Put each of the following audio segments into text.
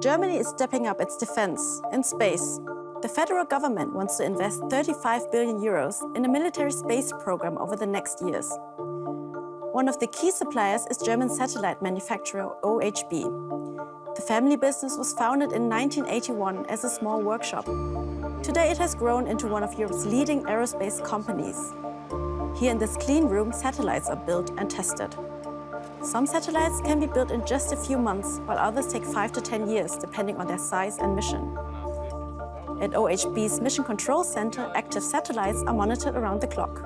Germany is stepping up its defense in space. The federal government wants to invest 35 billion euros in a military space program over the next years. One of the key suppliers is German satellite manufacturer OHB. The family business was founded in 1981 as a small workshop. Today it has grown into one of Europe's leading aerospace companies. Here in this clean room, satellites are built and tested. Some satellites can be built in just a few months, while others take 5 to 10 years, depending on their size and mission. At OHB's Mission Control Center, active satellites are monitored around the clock.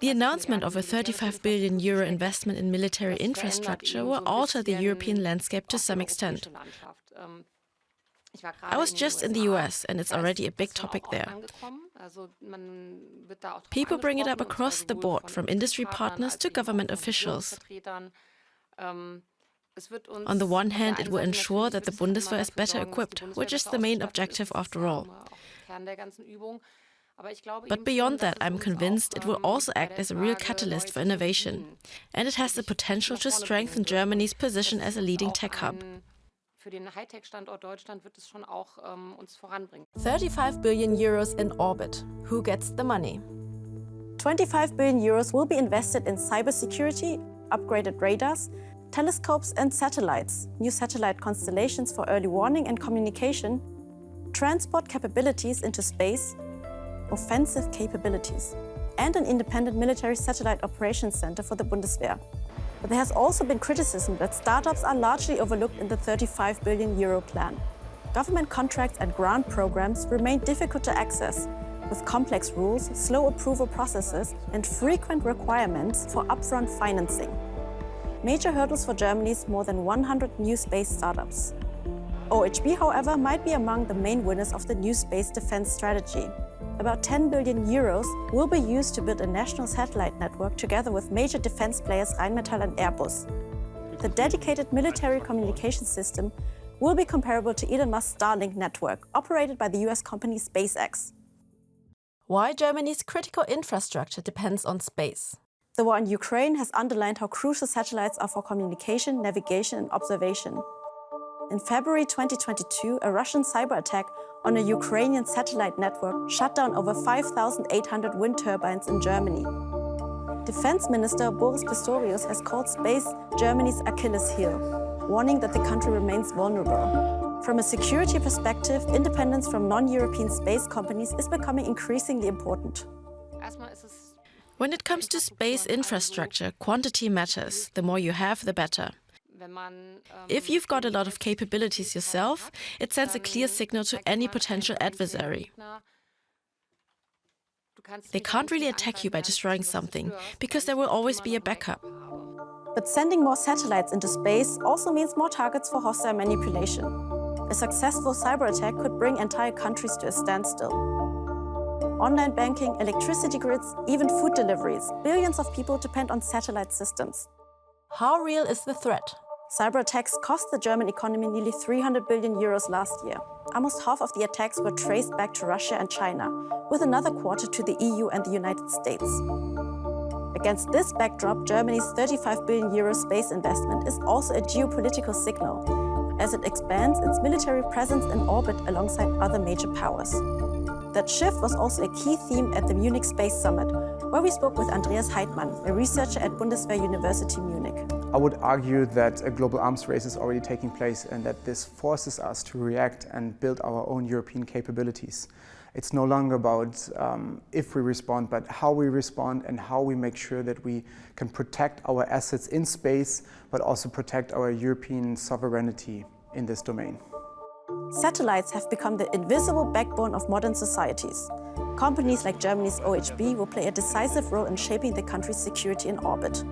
The announcement of a 35 billion euro investment in military infrastructure will alter the European landscape to some extent. I was just in the US, and it's already a big topic there. People bring it up across the board, from industry partners to government officials. On the one hand, it will ensure that the Bundeswehr is better equipped, which is the main objective after all. But beyond that, I'm convinced it will also act as a real catalyst for innovation. And it has the potential to strengthen Germany's position as a leading tech hub. 35 billion euros in orbit. Who gets the money? 25 billion euros will be invested in cybersecurity, upgraded radars, telescopes and satellites, new satellite constellations for early warning and communication, transport capabilities into space, offensive capabilities, and an independent military satellite operations center for the Bundeswehr. But there has also been criticism that startups are largely overlooked in the 35 billion euro plan. Government contracts and grant programs remain difficult to access, with complex rules, slow approval processes, and frequent requirements for upfront financing. Major hurdles for Germany's more than 100 new space startups. OHB, however, might be among the main winners of the new space defense strategy. About 10 billion euros will be used to build a national satellite network together with major defense players Rheinmetall and Airbus. The dedicated military communication system will be comparable to Elon Musk's Starlink network, operated by the US company SpaceX. Why Germany's critical infrastructure depends on space. The war in Ukraine has underlined how crucial satellites are for communication, navigation, and observation. In February 2022, a Russian cyber attack on a Ukrainian satellite network shut down over 5,800 wind turbines in Germany. Defense Minister Boris Pistorius has called space Germany's Achilles heel, warning that the country remains vulnerable. From a security perspective, independence from non-European space companies is becoming increasingly important. When it comes to space infrastructure, quantity matters. The more you have, the better. If you've got a lot of capabilities yourself, it sends a clear signal to any potential adversary. They can't really attack you by destroying something, because there will always be a backup. But sending more satellites into space also means more targets for hostile manipulation. A successful cyber attack could bring entire countries to a standstill. Online banking, electricity grids, even food deliveries. Billions of people depend on satellite systems. How real is the threat? Cyber attacks cost the German economy nearly 300 billion euros last year. Almost half of the attacks were traced back to Russia and China, with another quarter to the EU and the United States. Against this backdrop, Germany's 35 billion euro space investment is also a geopolitical signal, as it expands its military presence in orbit alongside other major powers. That shift was also a key theme at the Munich Space Summit, where we spoke with Andreas Heidmann, a researcher at Bundeswehr University Munich. I would argue that a global arms race is already taking place and that this forces us to react and build our own European capabilities. It's no longer about if we respond, but how we respond and how we make sure that we can protect our assets in space, but also protect our European sovereignty in this domain. Satellites have become the invisible backbone of modern societies. Companies like Germany's OHB will play a decisive role in shaping the country's security in orbit.